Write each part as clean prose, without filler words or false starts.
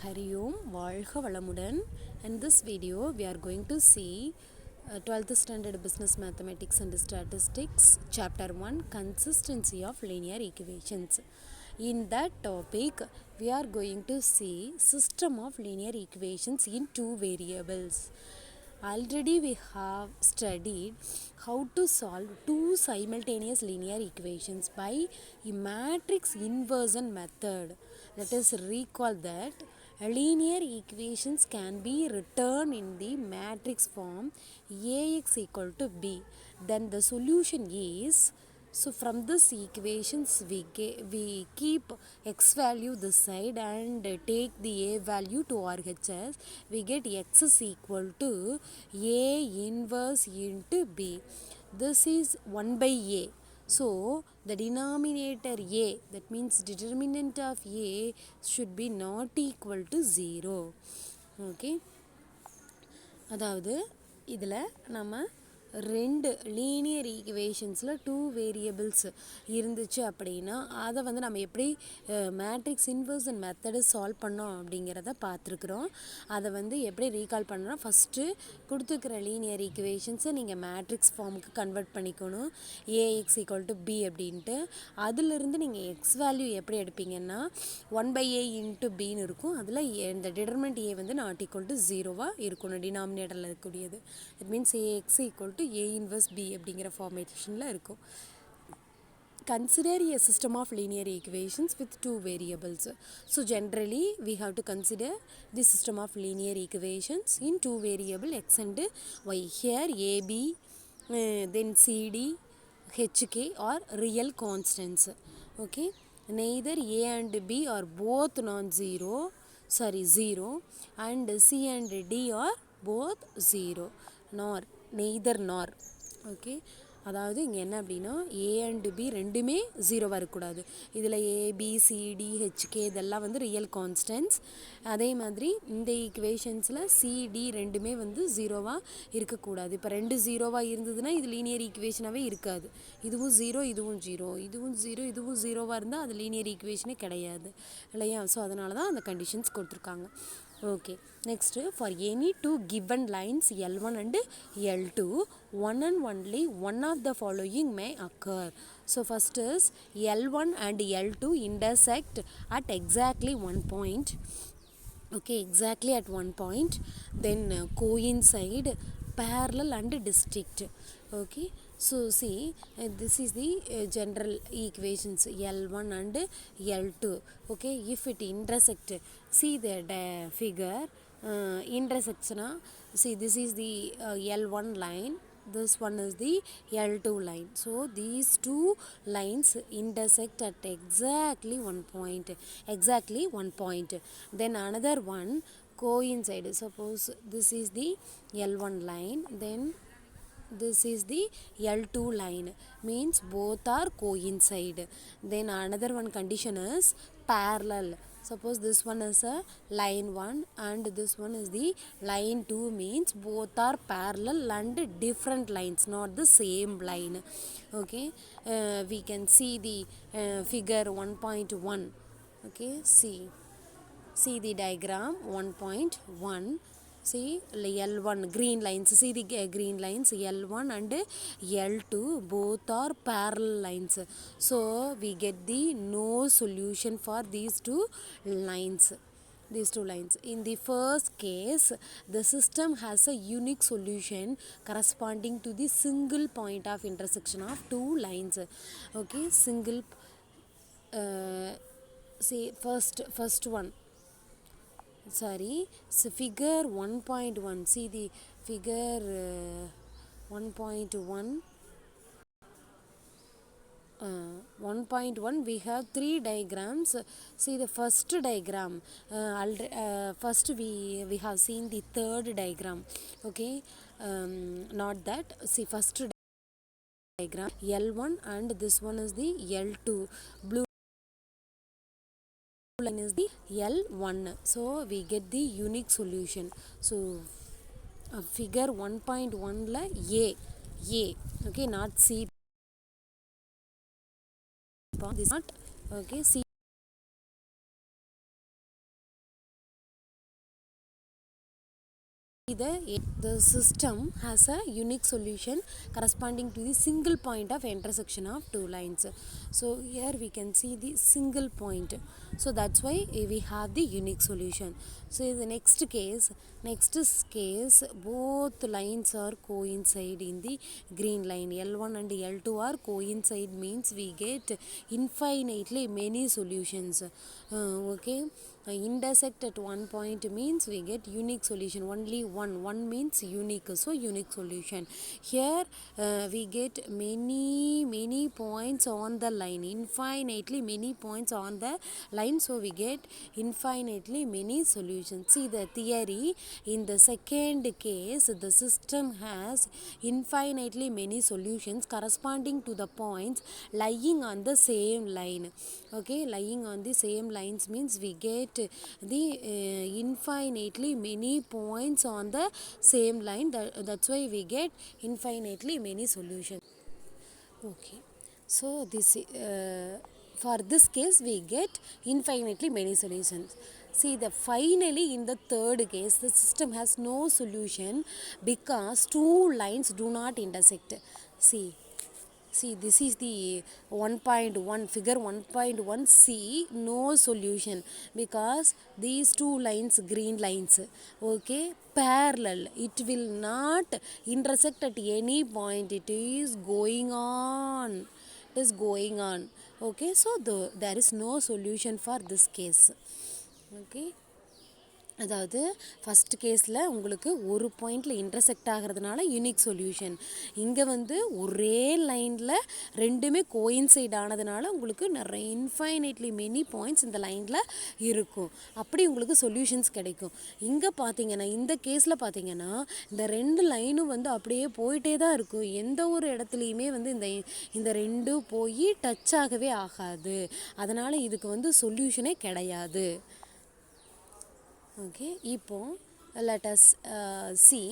Hari Om, Valga Valamudan. In this video, we are going to see 12th Standard Business Mathematics and Statistics, Chapter 1, Consistency of Linear Equations. In that topic, we are going to see system of linear equations in two variables. Already we have studied how to solve two simultaneous linear equations by a matrix inversion method. Let us recall that linear equations can be written in the matrix form Ax equal to b. Then the solution is, so from this equations we keep x value this side and take the a value to RHS. We get x is equal to a inverse into b. This is 1 by a. So the denominator a, that means determinant of a should be not equal to 0. Okay. அதாவது இதில் நம்ம ரெண்டு linear ஈக்குவேஷன்ஸில் two variables இருந்துச்சு அப்படின்னா அதை வந்து நம்ம எப்படி மேட்ரிக்ஸ் இன்வர்ஷன் மெத்தடு சால்வ் பண்ணோம் அப்படிங்கிறத பார்த்துருக்குறோம். அதை வந்து எப்படி ரீகால் பண்ணோம், ஃபஸ்ட்டு கொடுத்துருக்கிற லீனியர் ஈக்குவேஷன்ஸை நீங்கள் மேட்ரிக்ஸ் ஃபார்முக்கு கன்வெர்ட் பண்ணிக்கணும், ஏஎக்ஸ் ஈக்குவல் டு பி அப்படின்ட்டு. அதிலிருந்து நீங்கள் எக்ஸ் வேல்யூ எப்படி எடுப்பீங்கன்னா 1 by a இன்ட்டு பின்னு இருக்கும். அதில் இந்த டிட்டர்மினன்ட் ஏ வந்து நாட் ஈக்குவல் டு 0வாக இருக்கணும், டினாமினேட்டரில் இருக்கக்கூடியது. It means A X equal to a inverse b அப்படிங்கிற ஃபார்மேஷனில் இருக்கும். Consider a system of linear equations with two variables. So generally we have to consider the system of linear equations in two variable x and y. Here a b then c d h k are real constants. Okay, neither a and b are both non-zero, zero, and c and d are both 0, neither nor. Okay, அதாவது இங்கே என்ன அப்படின்னா A and B ரெண்டுமே ஜீரோவாக இருக்கக்கூடாது. இதில் ABCD H K இதெல்லாம் வந்து ரியல் கான்ஸ்டன்ட்ஸ். அதே மாதிரி இந்த ஈக்குவேஷன்ஸில் சிடி ரெண்டுமே வந்து ஜீரோவாக இருக்கக்கூடாது. இப்போ ரெண்டு ஜீரோவாக இருந்ததுன்னா இது லீனியர் ஈக்குவேஷனாகவே இருக்காது. இதுவும் ஜீரோ, இதுவும் ஜீரோ, இதுவும் ஜீரோ, இதுவும் ஜீரோவாக இருந்தால் அது லீனியர் ஈக்குவேஷனே கிடையாது இல்லையா? ஸோ அதனால தான் அந்த கண்டிஷன்ஸ் கொடுத்துருக்காங்க. Okay, next, for any two given lines L1 and L2, one and only one of the following may occur. So first is L1 and L2 intersect at exactly one point. Okay, exactly at one point. Then coincide, parallel and distinct. Okay, so see, this is the general equations L1 and L2. Okay, if it intersect, see the figure, intersects na, see this is the L1 line, this one is the L2 line. So these two lines intersect at exactly one point, then another one coincide. Suppose this is the L1 line, then this is the L2 line, means both are coincide. Then another one condition is parallel. Suppose this one is a line 1 and this one is the line 2, means both are parallel and different lines, not the same line. Okay, we can see the figure 1.1. okay, see the diagram 1.1. See L1 green lines, see the green lines L1 and L2 both are parallel lines. So we get the no solution for these two lines. In the first case, the system has a unique solution corresponding to the single point of intersection of two lines. Okay, single see first one, sorry, so figure 1.1. see the figure 1.1. 1.1 we have three diagrams. See the first diagram, first we have seen the third diagram. Okay, not that, see first diagram L1 and this one is the L2, blue line is the L1. So we get the unique solution. So figure 1.1 la A, okay, not C, this not, okay, C the system has a unique solution corresponding to the single point of intersection of two lines. So here we can see the single point, so that's why we have the unique solution. So in the next case, both lines are coincide in the green line. L1 and L2 are coincide means we get infinitely many solutions. Okay, intersect at one point means we get unique solution. Only one means unique, so unique solution. Here we get many points on the line, infinitely many points on the line, so we get infinitely many solutions. See the theory, in the second case the system has infinitely many solutions corresponding to the points lying on the same line. Okay, lying on the same lines means we get the infinitely many points on the same line. That's why we get infinitely many solutions. Okay, so this for this case we get infinitely many solutions. See the finally in the third case the system has no solution because two lines do not intersect. See this is the 1.1 figure 1.1. See no solution because these two lines, green lines, okay, parallel, it will not intersect at any point. It is going on, okay. So there is no solution for this case. Okay, அதாவது first கேஸில் உங்களுக்கு ஒரு பாயிண்டில் intersect ஆகிறதுனால unique solution. இங்கே வந்து ஒரே லைனில் ரெண்டுமே கோயின்சைட் ஆனதுனால உங்களுக்கு நிறைய இன்ஃபைனைட்லி மெனி பாயிண்ட்ஸ் இந்த லைனில் இருக்கும். அப்படி உங்களுக்கு சொல்யூஷன்ஸ் கிடைக்கும். இங்கே பார்த்தீங்கன்னா இந்த கேஸில் பார்த்தீங்கன்னா இந்த ரெண்டு லைனும் வந்து அப்படியே போயிட்டே தான் இருக்கும். எந்த ஒரு இடத்துலையுமே வந்து இந்த ரெண்டும் போய் டச் ஆகவே ஆகாது. அதனால் இதுக்கு வந்து சொல்யூஷனே கிடையாது. Okay, இப்போ let us see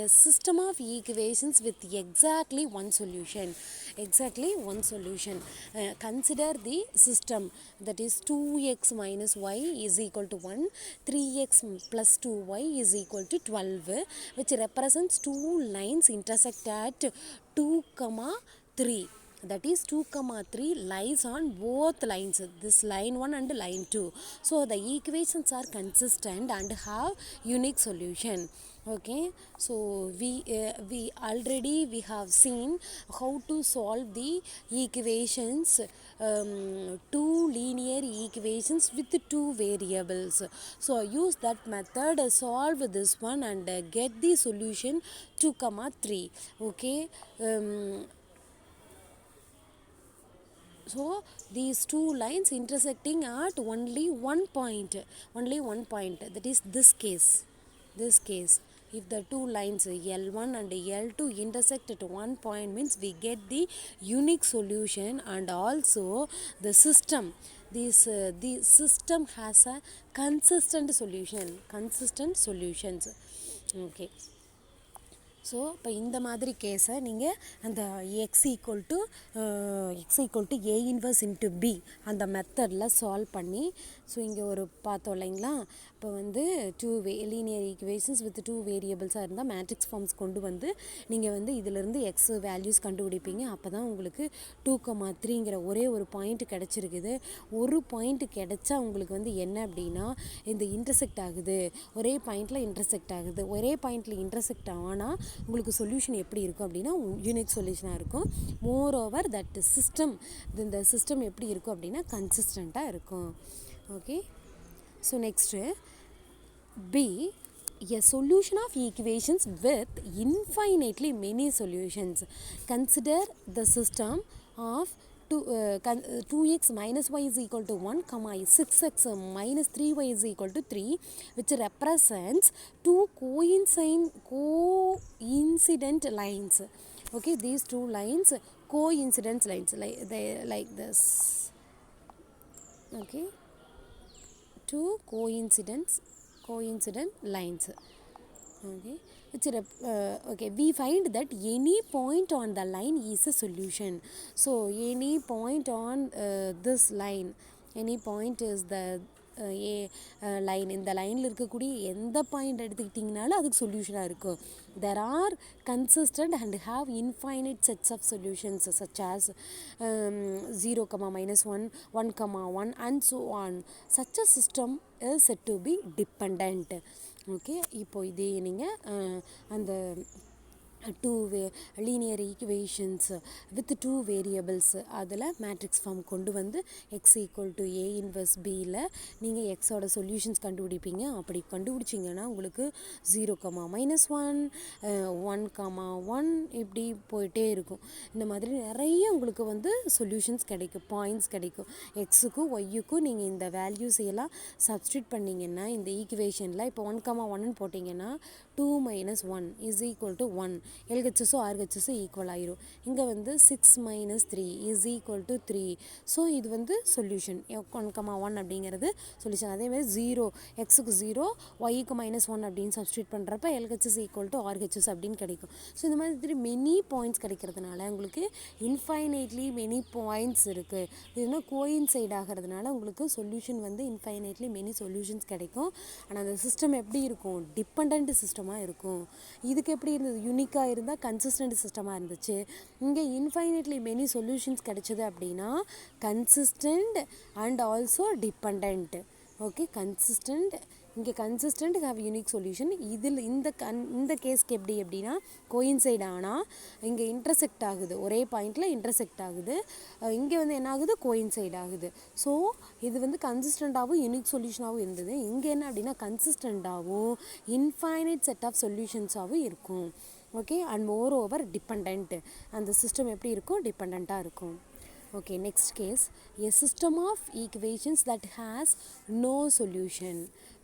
a system of equations with exactly one solution. Consider the system that is 2x minus y is equal to 1, 3x plus 2y is equal to 12, which represents two lines intersect at 2, 3. That is 2, 3 lies on both lines, this line 1 and line 2. So the equations are consistent and have unique solution. Okay, so we already have seen how to solve the equations, two linear equations with two variables. So use that method, solve this one and get the solution 2, 3. Okay, so these two lines intersecting at only one point, that is this case. If the two lines L1 and L2 intersect at one point means we get the unique solution, and also the system, the system has a consistent solutions. Okay, so இப்போ இந்த மாதிரி கேஸை நீங்கள் அந்த X equal to A inverse into B அந்த மெத்தடில் solve பண்ணி, so இங்கே ஒரு பார்த்தோம் இல்லைங்களா, இப்போ வந்து லீனியர் ஈக்குவேஷன்ஸ் வித் டூ வேரியபிள்ஸாக இருந்தால் மேட்ரிக்ஸ் ஃபார்ம்ஸ் கொண்டு வந்து நீங்கள் வந்து இதிலிருந்து எக்ஸ் வேல்யூஸ் கண்டுபிடிப்பீங்க. அப்போ தான் உங்களுக்கு 2, 3ங்கிற ஒரே ஒரு பாயிண்ட் கிடச்சிருக்குது. ஒரு பாயிண்ட் கிடச்சா உங்களுக்கு வந்து என்ன அப்படின்னா இந்த இன்டர்செக்ட் ஆகுது, ஒரே பாயிண்டில் இன்டர்செக்ட் ஆகுது. ஒரே பாயிண்டில் இன்டர்செக்ட் ஆனால் உங்களுக்கு சொல்யூஷன் எப்படி இருக்கும் அப்படின்னா யூனிக் சொல்யூஷனாக இருக்கும். மோர் ஓவர் தட் சிஸ்டம், இந்த சிஸ்டம் எப்படி இருக்கும் அப்படின்னா கன்சிஸ்டண்ட்டாக இருக்கும். Okay, so next B, a solution of equations with infinitely many solutions. Consider the system of 2x minus y is equal to 1, 6x minus 3y is equal to 3, which represents two coincident lines. Okay, these two lines coincident lines, like this. Okay, two coincident lines. Okay, okay, we find that any point on the line is a solution. So any point on this line, any point is the A line, இந்த லைனில் இருக்கக்கூடிய எந்த point எடுத்துக்கிட்டிங்கனாலும் அதுக்கு சொல்யூஷனாக இருக்கும். There are consistent and have infinite sets of solutions such as 0, -1, 1, 1 and so on. Such a system is said to be dependent. Okay, இப்போ இதே நீங்கள் அந்த two linear equations with two variables அதில் மேட்ரிக்ஸ் ஃபார்ம் கொண்டு வந்து X equal to A inverse பியில் நீங்கள் எக்ஸோட சொல்யூஷன்ஸ் கண்டுபிடிப்பீங்க. அப்படி கண்டுபிடிச்சிங்கன்னா உங்களுக்கு 0, -1, 1, 1 இப்படி போயிட்டே இருக்கும். இந்த மாதிரி நிறைய உங்களுக்கு வந்து சொல்யூஷன்ஸ் கிடைக்கும், பாயிண்ட்ஸ் கிடைக்கும். எக்ஸுக்கும் ஒய்யுக்கும் நீங்கள் இந்த வேல்யூஸ் எல்லாம் சப்ஸ்டியூட் பண்ணிங்கன்னா இந்த ஈக்குவேஷனில் இப்போ 1, 1 போட்டிங்கன்னா 2 - 1 இஸ் ஈக்குவல் டு 1. எல்ஹெச்எஸும் ஆர்ஹெச்எஸும் ஈக்குவல் ஆயிரும். இங்கே வந்து 6 - 3 இஸ் ஈக்குவல் டு 3. ஸோ இது வந்து சொல்யூஷன். 1, 1 அப்படிங்கிறது சொல்யூஷன். அதேமாதிரி 0, எக்ஸுக்கு 0, ஒய்க்கு -1 அப்படின்னு சப்ஸ்டியூட் பண்ணுறப்ப எல்ஹெச்எஸ் ஈக்குவல் டு ஆர்ஹெச்எஸ் அப்படின்னு கிடைக்கும். ஸோ இந்த மாதிரி மெனி பாயிண்ட்ஸ் கிடைக்கிறதுனால உங்களுக்கு இன்ஃபைனைட்லி மெனி பாயிண்ட்ஸ் இருக்குது. இதுனா கோயின்சைட் ஆகிறதுனால உங்களுக்கு சொல்யூஷன் வந்து இன்ஃபைனைட்லி மெனி சொல்யூஷன்ஸ் கிடைக்கும். ஆனால் அந்த சிஸ்டம் எப்படி இருக்கும்? டிபெண்ட் சிஸ்டமாக இருக்கும். இதுக்கு எப்படி இருந்தது? யூனிக்காக இருந்தால் கன்சிஸ்டன்ட் சிஸ்டமாக இருந்துச்சு. இங்கே இன்ஃபைனைட்லி மெனி சொல்யூஷன்ஸ் கிடைச்சது அப்படின்னா consistent and also depend. Okay, consistent, இங்கே கன்சிஸ்டன்ட் ஹேவ் யூனிக் சொல்யூஷன். இதில் இந்த கேஸ்க்கு எப்படி அப்படின்னா கோயின்சைட் ஆனால் இங்கே இன்டர்செக்ட் ஆகுது, ஒரே பாயிண்டில் இன்டர்செக்ட் ஆகுது. இங்கே வந்து என்ன ஆகுது? கோயின்சைட் ஆகுது. ஸோ இது வந்து கன்சிஸ்டண்ட்டாகவும் யூனிக் சொல்யூஷனாகவும் இருந்தது. இங்கே என்ன அப்படின்னா கன்சிஸ்டண்ட்டாகவும் இன்ஃபைனைட் செட் ஆஃப் சொல்யூஷன்ஸாகவும் இருக்கும். Okay, and more over depend. அந்த சிஸ்டம் எப்படி இருக்கும்? டிபெண்ட்டாக இருக்கும். Okay, next case, a system of equations that has no solution.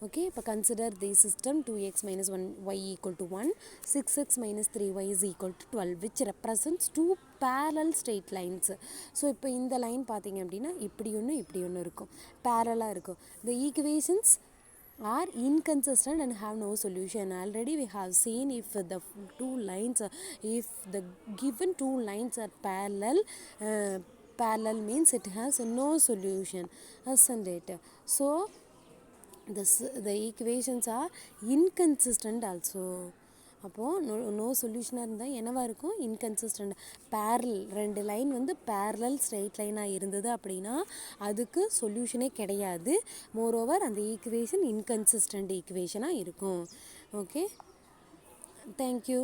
Okay, இப்போ consider the system 2x - 1y equal to 1, 6x - 3y is equal to 12, which represents two parallel straight lines. So இப்போ இந்த line பார்த்தீங்க அப்படின்னா இப்படி ஒன்று இருக்கும், பேரலாக இருக்கும். The equations are inconsistent and have no solution. Already we have seen if the given two lines are parallel means it has no solution, isn't it? So the equations are inconsistent also. அப்போது no சொல்யூஷனாக இருந்தால் என்னவாக இருக்கும்? Inconsistent. ரெண்டு line வந்து parallel straight லைனாக இருந்தது அப்படின்னா அதுக்கு சொல்யூஷனே கிடையாது. மோரோவர் அந்த ஈக்குவேஷன் இன்கன்சிஸ்டன்ட் ஈக்குவேஷனாக இருக்கும். Okay, thank you.